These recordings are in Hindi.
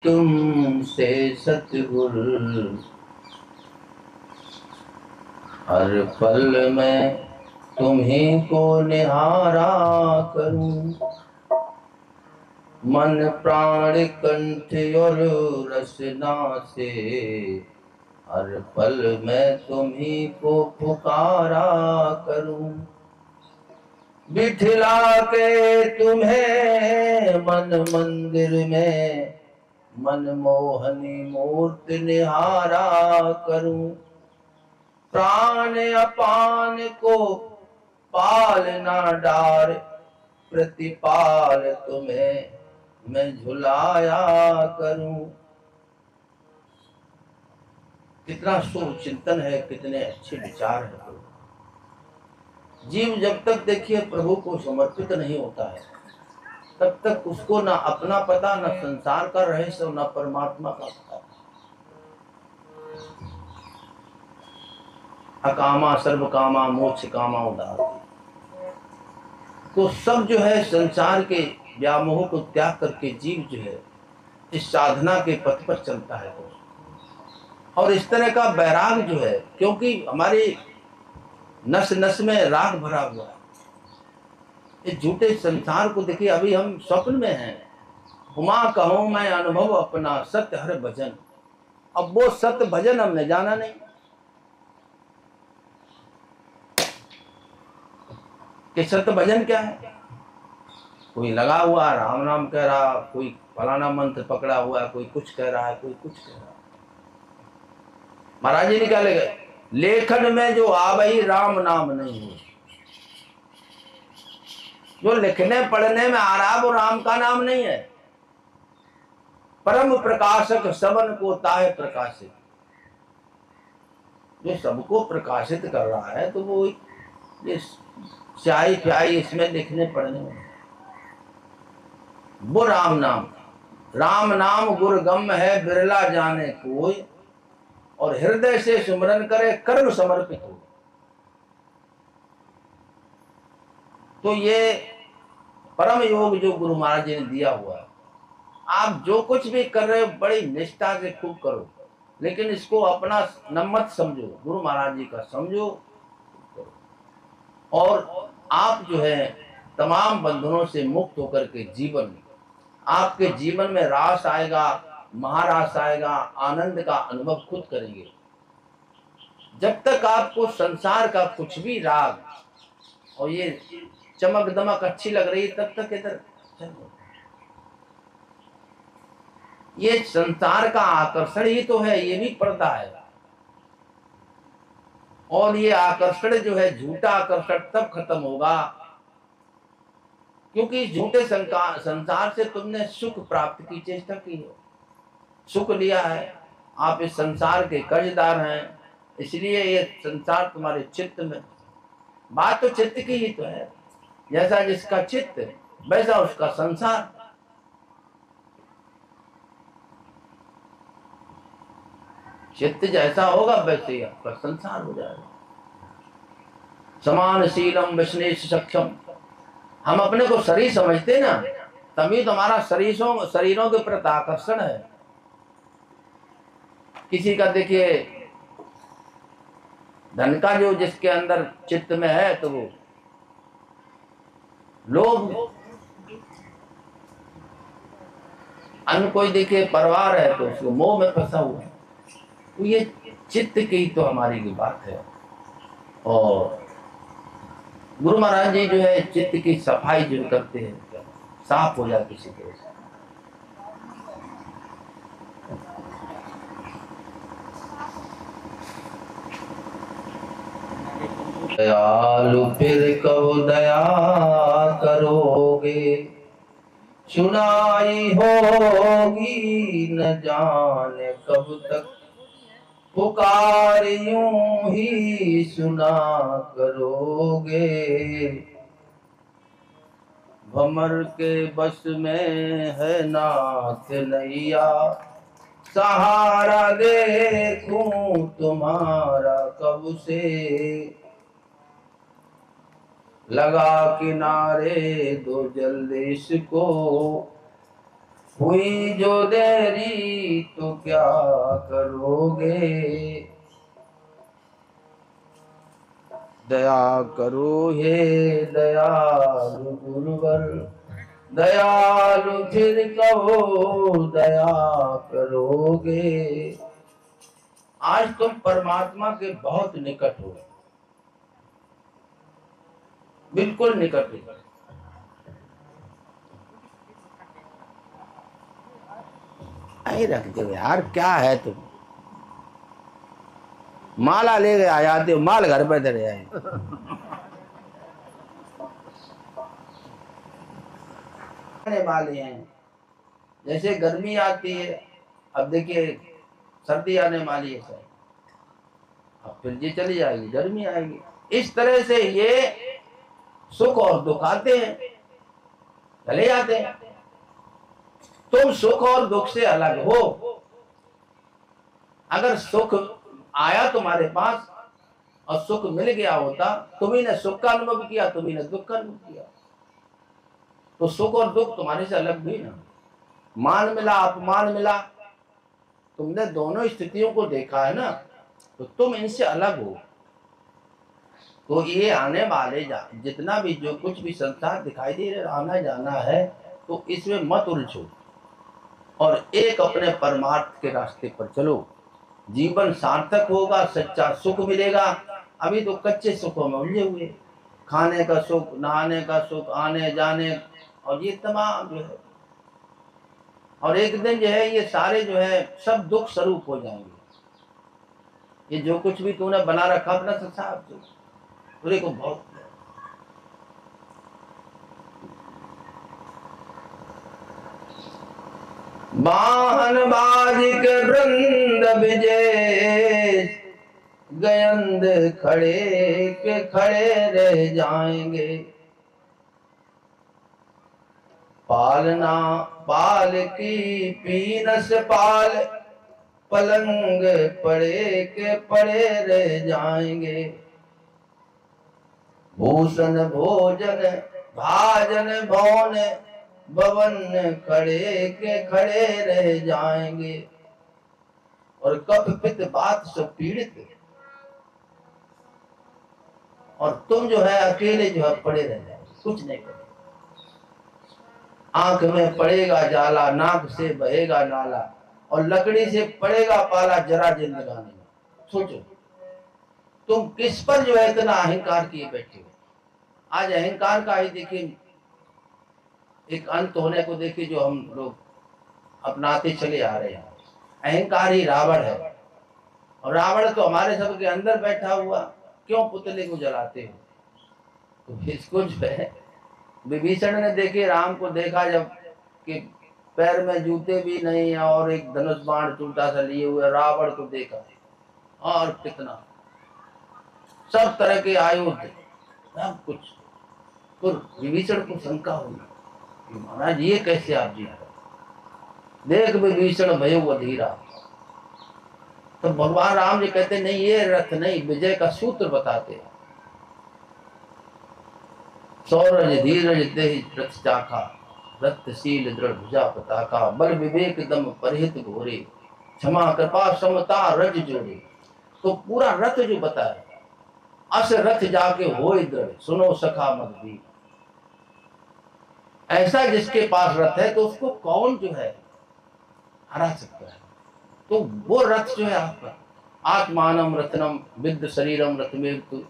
तुमसे सतगुर हर पल में तुम्हीं को निहारा करूं। मन प्राण कंठ और रसना से हर पल में तुम्हीं को पुकारा करूं। बिठला के तुम्हें मन मंदिर में मनमोहनी मूर्ति निहारा करूं। प्राण अपान को पालना डार प्रतिपाल तुम्हें मैं झुलाया करूं। कितना शुभ चिंतन है, कितने अच्छे विचार है। जीव जब तक देखिए प्रभु को समर्पित नहीं होता है तब तक उसको ना अपना पता, ना संसार का रहस्य, ना परमात्मा का पता। अकामा सर्व कामा मोक्ष कामा उदार। तो सब जो है संसार के व्यामोह को त्याग करके जीव जो है इस साधना के पथ पर चलता है। और इस तरह का वैराग जो है, क्योंकि हमारी नस नस में राग भरा हुआ है। इस झूठे संसार को देखिए, अभी हम स्वप्न में हैं। हुमा कहूं मैं अनुभव अपना सत्य हर भजन। अब वो सत्य भजन हमने जाना नहीं कि सत्य भजन क्या है। कोई लगा हुआ राम नाम कह रहा, कोई फलाना मंत्र पकड़ा हुआ है, कोई कुछ कह रहा है, कोई कुछ कह रहा है। महाराज जी निकाले गए, लेखन में जो आवई राम नाम नहीं हो। जो लिखने पढ़ने में आ रहा वो राम का नाम नहीं है। परम प्रकाशक सबन को ताहे प्रकाशित। जो सबको प्रकाशित कर रहा है तो वो ये स्याही प्याई इसमें लिखने पढ़ने में वो राम नाम गुरगम है बिरला जाने कोई। और हृदय से सुमरन करे कर्म समर्पित हो। तो ये परम योग जो गुरु महाराज जी ने दिया हुआ है, आप जो कुछ भी कर रहे हो बड़ी निष्ठा से खूब करो, लेकिन इसको अपना न मत समझो, गुरु महाराज जी का समझो। और आप जो है तमाम बंधनों से मुक्त होकर के जीवन, आपके जीवन में रास आएगा, महारास आएगा, आनंद का अनुभव खुद करेंगे। जब तक आपको संसार का कुछ भी राग और ये चमक दमक अच्छी लग रही तब तक इधर चलो। ये संसार का आकर्षण ही तो है, ये भी पर्दा है। और ये आकर्षण जो है झूठा आकर्षण तब खत्म होगा क्योंकि झूठे संसार से तुमने सुख प्राप्त की चेष्टा की है, सुख लिया है। आप इस संसार के कर्जदार हैं, इसलिए ये संसार तुम्हारे चित्त में। बात तो चित्त की ही तो है। जैसा जिसका चित्त वैसा उसका संसार। चित्त जैसा होगा वैसे ही आपका संसार हो जाएगा। समान शीलम विष्णेश सक्षम। हम अपने को शरीर समझते ना, तभी तो हमारा शरीरों के प्रति आकर्षण है। किसी का देखिए धन का जो जिसके अंदर चित्त में है तो वो लोभ। अन्य कोई देखिए परिवार है तो उसको मोह में फंसा हुआ है। तो ये चित्त की तो हमारी की बात है। और गुरु महाराज जी जो है चित्त की सफाई जो करते हैं, साफ हो जाए किसी तरह से। दयालु फिर कब दया करोगे, सुनाई होगी न जाने कब तक। पुकार यूं ही सुना करोगे, भमर के बस में है नाथ नैया। सहारा देखूं तुम्हारा कब से, लगा किनारे दो जल्दी इसको। हुई जो देरी तो क्या करोगे, दया करो हे दयालु गुरुवर, दयालु फिर कहो दया करोगे। आज तुम परमात्मा के बहुत निकट हो, बिल्कुल निकट हो। आई रख दो यार, क्या है तुम, माला ले गए आ जाते हो, माल घर पे धरे आए। वाले हैं, जैसे गर्मी आती है, अब देखिए सर्दी आने वाली है सर, अब फिर ये चली जाएगी, गर्मी आएगी। इस तरह से ये सुख और दुख आते हैं, चले जाते हैं। तुम सुख और दुख से अलग हो। अगर सुख आया तुम्हारे पास और सुख मिल गया होता, तुम्ही ने सुख का अनुभव किया, तुम्ही ने दुख का अनुभव किया, तो सुख और दुख तुम्हारे से अलग हुई ना। मान मिला अपमान मिला, तुमने दोनों स्थितियों को देखा है ना, तो तुम इनसे अलग हो। तो ये आने वाले जितना भी जो कुछ भी संसार दिखाई दे रहा आना जाना है, तो इसमें मत उलझो और एक अपने परमार्थ के रास्ते पर चलो। जीवन सार्थक होगा, सच्चा सुख मिलेगा। अभी तो कच्चे सुखों में उलझे हुए, खाने का सुख, नहाने का सुख, आने जाने, और ये तमाम जो है, और एक दिन जो है ये सारे जो है सब दुख स्वरूप हो जाएंगे। ये जो कुछ भी तूने बना रखा अपना संसार, पूरे को बहुत वाहन बाजिक वृंद विजय, गयंद खड़े के खड़े रह जाएंगे। पालना पाल की पीनस पाल, पलंग पड़े के पड़े रह जाएंगे। भूषण भोजन भाजन भवन, भवन खड़े के खड़े रह जाएंगे। और कप पित्त बात सब पीड़ित, और तुम जो है अकेले जो है पड़े रह जाएंगे, कुछ नहीं करेंगे। आंख में पड़ेगा जाला, नाक से बहेगा नाला, और लकड़ी से पड़ेगा पाला जरा जिंदगानी में। सोचो तुम किस पर जो है इतना अहंकार किए बैठे हो। आज अहंकार का ही देखिए एक अंत होने को देखिए, जो हम लोग अपनाते चले आ रहे हैं। अहंकार ही रावण है, और रावण तो हमारे सबके अंदर बैठा हुआ। क्यों पुतले को जलाते हो? तो इसको जो है विभीषण ने देखे, राम को देखा जब कि पैर में जूते भी नहीं है और एक धनुष बाण टूटा सा लिए हुए, रावण को देखा और कितना सब तरह के आयुध सब कुछ, तो विभीषण को शंका हुई, महाराज ये कैसे आप जी देख विभीषण भयो अधीरा। तो भगवान राम जी कहते नहीं, ये रथ नहीं, विजय का सूत्र बताते हैं। सौरज धीरज देहि रथ चाखा, रथशील दृढ़ भुजा पताका, बल विवेक दम परिहित घोरे, क्षमा कृपा समता रज जोड़े। तो पूरा रथ जो बताया, अस रथ जाके होए दृढ़, सुनो सखा मदवीर। ऐसा जिसके पास रथ है तो उसको कौन जो है हरा सकता है। तो वो रथ जो है आपका, आत्मानम रत्नम विद्ध शरीरम रथमेव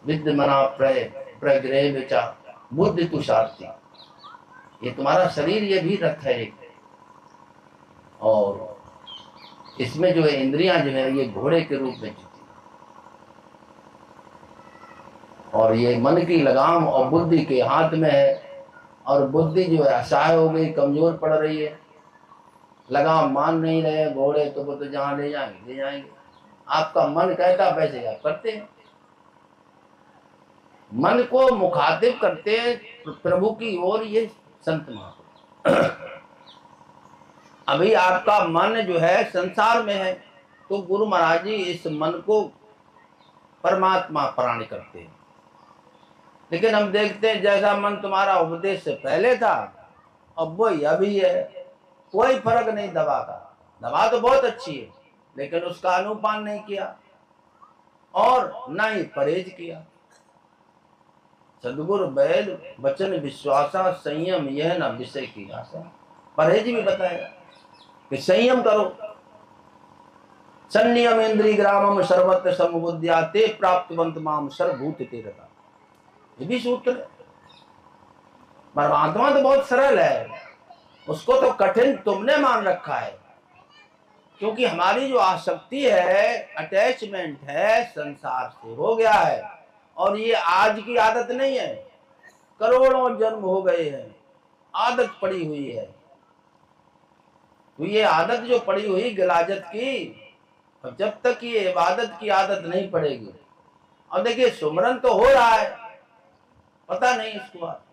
विद्ध मना प्रग्रह बेचा बुद्धि तुषारती। ये तुम्हारा शरीर ये भी रथ है एक, और इसमें जो है इंद्रियां जो है ये घोड़े के रूप में चलती, और ये मन की लगाम और बुद्धि के हाथ में है। और बुद्धि जो है असहाय हो गई, कमजोर पड़ रही है, लगाम मान नहीं रहे घोड़े, तो वो तो जहां ले जाएंगे ले जाएंगे। आपका मन कहता वैसे आप करते हैं, मन को मुखातिब करते हैं प्रभु की ओर ये संत महापुरुष। अभी आपका मन जो है संसार में है, तो गुरु महाराज जी इस मन को परमात्मा प्राणी करते हैं। लेकिन हम देखते हैं जैसा मन तुम्हारा उपदेश से पहले था, अब वो यह भी है, कोई फर्क नहीं दवा का। दवा तो बहुत अच्छी है, लेकिन उसका अनुपान नहीं किया और न ही परहेज किया। सदगुरु बैल वचन विश्वासा, संयम यह न विषय की आशा। परहेज भी बताया कि संयम करो। संयम इंद्रिय ग्रामम सर्वत्र समबुद्ध्या ते प्राप्तवंत माम सर्वभूत तीरता। ये भी सूत्र है। परमात्मा तो बहुत सरल है, उसको तो कठिन तुमने मान रखा है, क्योंकि हमारी जो आसक्ति है, अटैचमेंट है, संसार से हो गया है। और ये आज की आदत नहीं है, करोड़ों जन्म हो गए हैं, आदत पड़ी हुई है। तो ये आदत जो पड़ी हुई गिलाजत की, और जब तक ये इबादत की आदत नहीं पड़ेगी। और देखिए सुमरन तो हो रहा है, पता नहीं इसको आपको।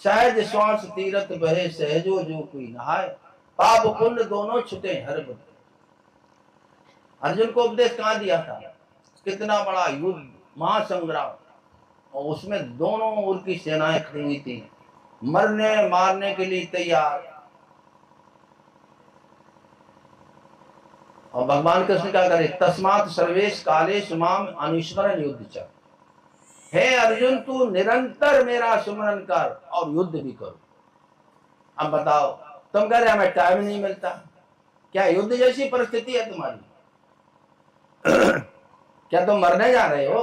सहज श्वास तीरथ बहे सहजो जो कोई नहाए, पाप पुण्य दोनों छुटे हर बद। अर्जुन को उपदेश कहाँ दिया था? कितना बड़ा युद्ध, महासंग्राम, और उसमें दोनों ओर की सेनाएं खड़ी हुई थी, मरने मारने के लिए तैयार। और भगवान कृष्ण क्या करे? तस्मात् सर्वेश कालेषु माम अनुस्मरन् युद्ध च। हे अर्जुन, तू निरंतर मेरा सुमरन कर और युद्ध भी करो। अब बताओ, तुम कह रहे हमें टाइम नहीं मिलता, क्या युद्ध जैसी परिस्थिति है तुम्हारी? क्या तुम मरने जा रहे हो?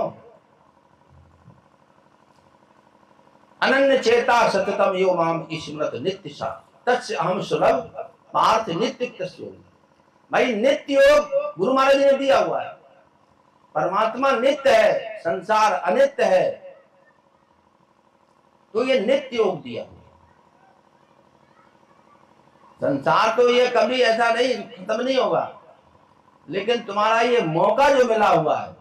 अनन्य चेता सततम यो माम स्मृत नित्य सा तस्य अहम सुलभ पार्थ नित्य तस्य। भाई नित्य योग गुरु महाराज ने दिया हुआ है। परमात्मा नित्य है, संसार अनित्य है, तो ये नित्य योग दिया हुआ। संसार तो ये कभी ऐसा नहीं खत्म नहीं होगा, लेकिन तुम्हारा ये मौका जो मिला हुआ है,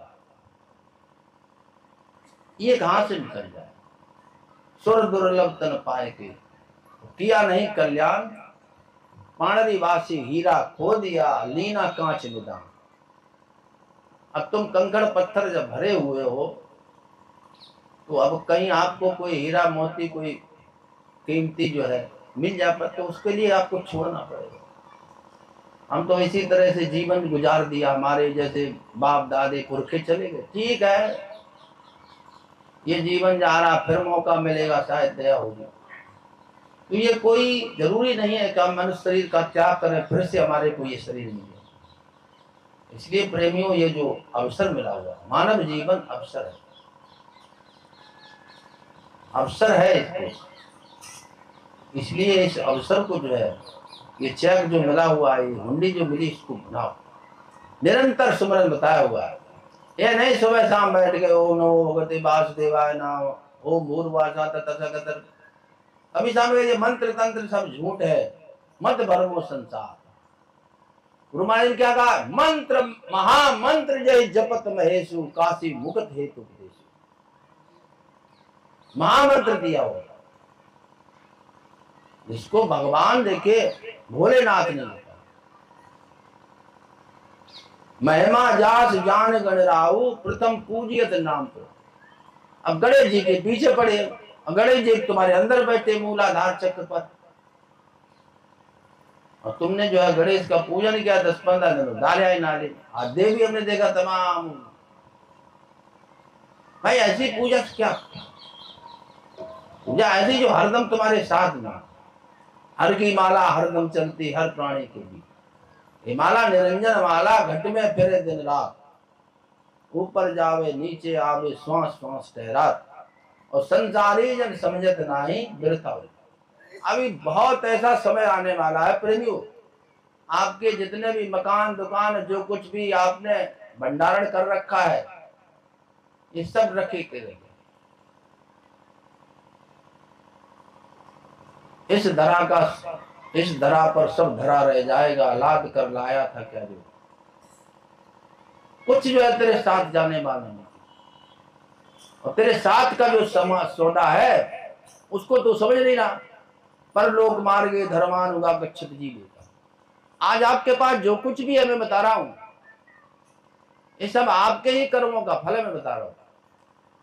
ये कहां से निकल जाए? सुर दुर्लभ तन पाए के किया नहीं कल्याण, पाणरी वासी हीरा खो दिया लीना कांच निदान। अब तुम कंकड़ पत्थर जब भरे हुए हो, तो अब कहीं आपको कोई हीरा मोती कोई कीमती जो है मिल जाता, तो उसके लिए आपको छोड़ना पड़ेगा। हम तो इसी तरह से जीवन गुजार दिया, हमारे जैसे बाप दादे पुरखे चले गए। ठीक है, ये जीवन जा रहा, फिर मौका मिलेगा, शायद दया होगी। तो ये कोई जरूरी नहीं है कि हम मनुष्य शरीर का त्याग करें फिर से हमारे को ये शरीर मिले। इसलिए प्रेमियों, ये जो अवसर मिला हुआ है, मानव जीवन अवसर है, अवसर है इसको। इसलिए इस अवसर को जो है, ये चेक जो मिला हुआ है, ये हुंडी जो मिली, इसको बनाओ। निरंतर सुमरन बताया हुआ है, ये नहीं सुबह शाम बैठ के ओम नमो भगवते वासुदेवाय नमः, ओम भूर्भुवः तत्सवितुर्वरेण्यं। अभी सामने ये मंत्र तंत्र सब झूठ है, मत भरमो संसार। गुरु महाराज ने क्या कहा? मंत्र महामंत्र जय जपत महेशु, काशी मुक्त हेतु उपदेशु। महामंत्र दिया हुआ, जिसको भगवान देखे भोलेनाथ ने लिखा। महिमा जास जान गणराऊ, प्रथम पूजियत नाम पर। अब गणेश जी के पीछे पड़े, गणेश जी तुम्हारे अंदर बैठे मूलाधार चक्र पर, और तुमने जो है गणेश का पूजन किया 10-15 दिन, डाले ही नाले। आज देवी हमने देखा तमाम। भाई ऐसी पूजा क्या? पूजा ऐसी जो हरदम तुम्हारे साथ में, हर की माला हरदम चलती हर प्राणी के बीच। ये माला निरंजन माला, घट में फिरे दिन रात, ऊपर जावे नीचे आवे श्वास श्वास ठहरात, और संसारी जन समझत नाही बिरथा हो। अभी बहुत ऐसा समय आने वाला है प्रेमियों, आपके जितने भी मकान दुकान जो कुछ भी आपने भंडारण कर रखा है, ये सब रखे करेंगे। इस धरा पर सब धरा रह जाएगा, लाद कर लाया था क्या जो, कुछ जो है तेरे साथ जाने वाला नहीं। और तेरे साथ का जो सौदा है, उसको तो समझ नहीं रहा। पर लोक मार्गे धर्मानुगा गच्छति जीवेता। आज आपके पास जो कुछ भी है, मैं बता रहा हूं, ये सब आपके ही कर्मों का फल है। मैं बता रहा हूं,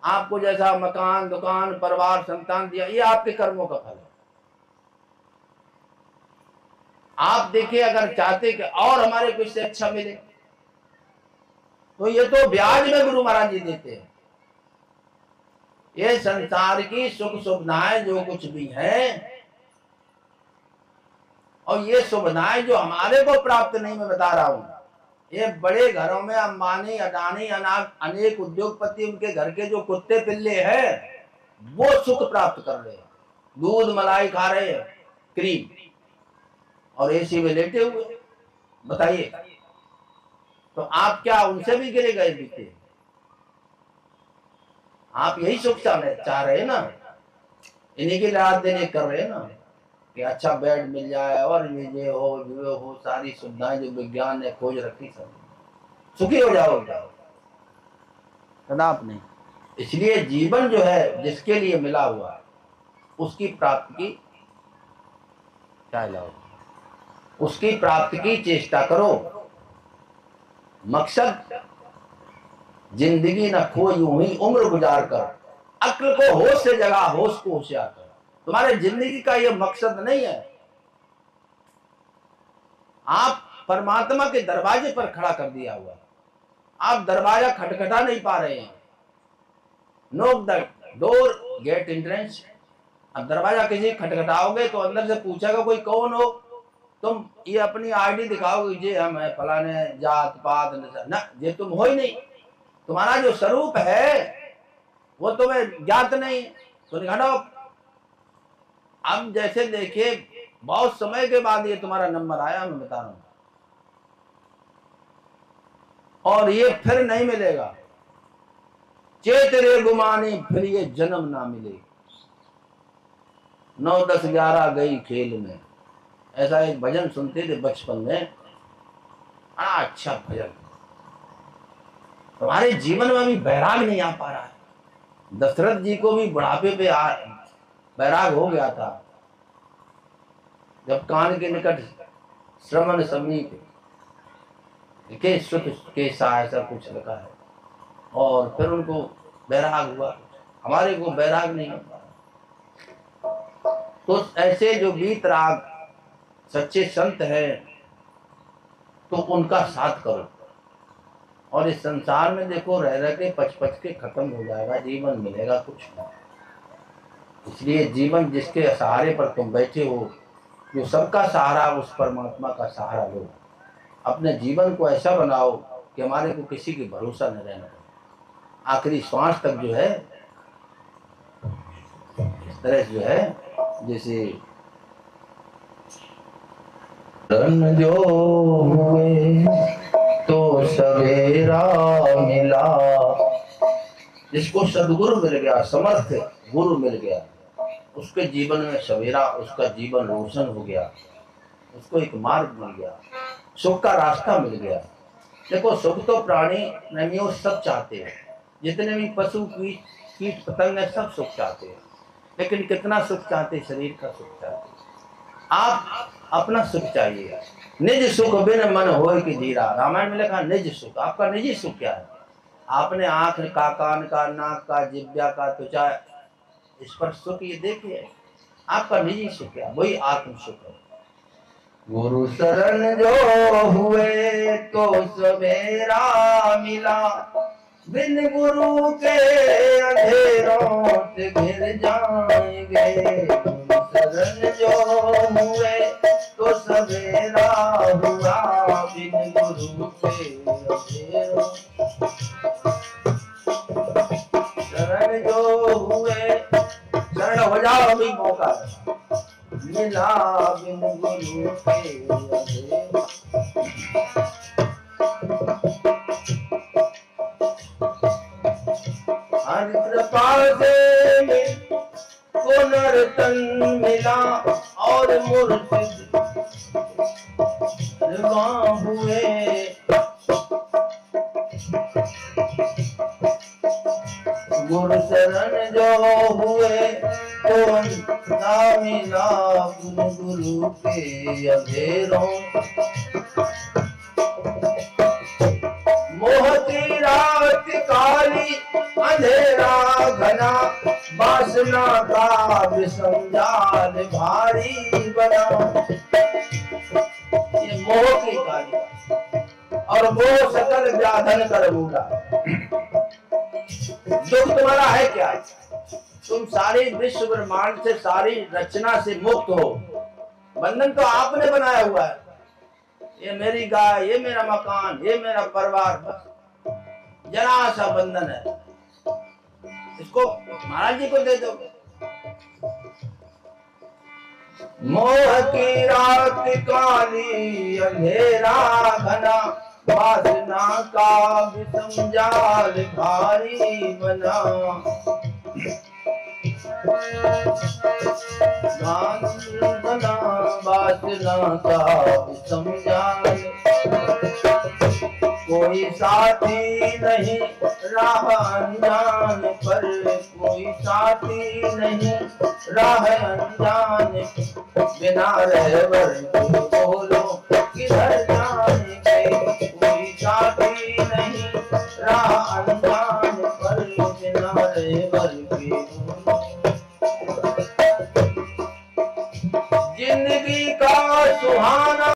आपको जैसा मकान दुकान परिवार संतान दिया, ये आपके कर्मों का फल है। आप देखिए, अगर चाहते कि और हमारे को इससे अच्छा मिले, तो ये तो ब्याज में गुरु महाराज जी देते हैं। ये संसार की सुख सुविधाएं जो कुछ भी है, और ये सुविधाएं जो हमारे को प्राप्त नहीं, मैं बता रहा हूं, ये बड़े घरों में अंबानी अडानी अनेक उद्योगपति, उनके घर के जो कुत्ते पिल्ले हैं, वो सुख प्राप्त कर रहे हैं, दूध मलाई खा रहे हैं, क्रीम, और एसी में लेटे हुए। बताइए, तो आप क्या उनसे भी गिरे गए बीते? आप यही सुख चाह रहे हैं ना, इन्हीं की रात दिन कर रहे हैं ना, कि अच्छा बेड मिल जाए और ये हो सारी सुविधाएं जो विज्ञान ने खोज रखी, सब सुखी हो जाओगे आप नहीं। इसलिए जीवन जो है जिसके लिए मिला हुआ, उसकी प्राप्ति की क्या लाओ, उसकी प्राप्ति की चेष्टा करो। मकसद जिंदगी न खो यूं ही उम्र गुजार कर, अक्ल को होश से जगा, होश को होशियार कर। तुम्हारे जिंदगी का ये मकसद नहीं है। आप परमात्मा के दरवाजे पर खड़ा कर दिया हुआ, आप दरवाजा खटखटा नहीं पा रहे हैं। Knock the door get entrance. अब दरवाजा किसी खटखटाओगे तो अंदर से पूछेगा कोई कौन हो, तुम ये अपनी आईडी दिखाओगे, ये हम है फलाने जात पात ना, ये तुम हो ही नहीं। तुम्हारा जो स्वरूप है वो तुम्हें ज्ञात नहीं, तो निकालो। अब जैसे देखिए, बहुत समय के बाद ये तुम्हारा नंबर आया, मैं बता रहा हूं, और ये फिर नहीं मिलेगा। चेत रे गुमानी फिर ये जन्म ना मिले, 9 10 11 गई खेल में। ऐसा एक भजन सुनते थे बचपन में, बड़ा अच्छा भजन। तुम्हारे जीवन में भी बैराग नहीं आ पा रहा है। दशरथ जी को भी बुढ़ापे पे बैराग हो गया था, जब कान के निकट श्रवण समीप के सुत के सा, ऐसा कुछ लिखा है, और फिर उनको बैराग हुआ। हमारे को बैराग नहीं होता। तो ऐसे जो बीत राग सच्चे संत है, तो उनका साथ करो। और इस संसार में देखो, रह रह के पच पच के खत्म हो जाएगा, जीवन मिलेगा कुछ नहीं। इसलिए जीवन जिसके सहारे पर तुम बैठे हो, जो सबका सहारा, उस परमात्मा का सहारा लो। अपने जीवन को ऐसा बनाओ कि हमारे को किसी की भरोसा न रहना पड़े। आखिरी श्वास तक जो है, इस तरह जो है, जैसे रन जो हुए तो सवेरा मिला। जिसको सदगुरु मिल गया, समर्थ गुरु मिल गया, उसके जीवन में सवेरा, उसका जीवन रोशन हो गया, उसको एक मार्ग मिल गया, सुख का रास्ता मिल गया। देखो, सुख तो प्राणी प्रेमियों सब चाहते हैं, जितने भी पशु कीट पतंग है, सब सुख चाहते हैं। लेकिन कितना सुख चाहते, शरीर का सुख चाहते। आप अपना सुख चाहिए। निज सुख बिन मन होए कि धीरा, रामायण में लिखा निज सुख। आपका निजी सुख क्या है? आपने आंख का, कान का, नाक का, जिह्वा का, त्वचा, स्पर्श सुख ये देखिए, आपका निजी सुख क्या? वही आत्म सुख है। गुरु शरण जो हुए तो सवेरा मिला, बिन गुरु के अंधेरों से घिर जाएंगे। शरण जो हुए तो सवेरा हुआ, बिन गुरु के अंधेरों। शरण जो हुए, शरण हो जाओ, अभी मौका मिला, बिन गुरु के अंधेरों। कृपा से पुनर्तन मिला और मुर्शिद हुए। गुरु शरण जो हुए तो ना मिला, गुरु के अंधेरों। मोह की रात काली, अंधेरा घना, वासना का विषम जाल भारी बना। ये मोह की काली और मोह सकल व्याधन कर बूढ़ा। दुख तुम्हारा है क्या? तुम सारी विश्व ब्रह्मांड से, सारी रचना से मुक्त हो। बंधन तो आपने बनाया हुआ है। ये मेरी गाय, ये मेरा मकान, ये मेरा परिवार, बस जरा सा बंधन है, इसको महाराज जी को दे दो। मोह की रात काली अंधेरा घना, वासना का विषम जाल भारी बना। बना वासना का विषम जाल, कोई साथी नहीं राह अनजान पर, कोई साथी नहीं राह अनजान, बिना रहबर के बोलो किधर जाएंगे, कोई साथी नहीं राह अनजान पर, बिना रहबर के बोलो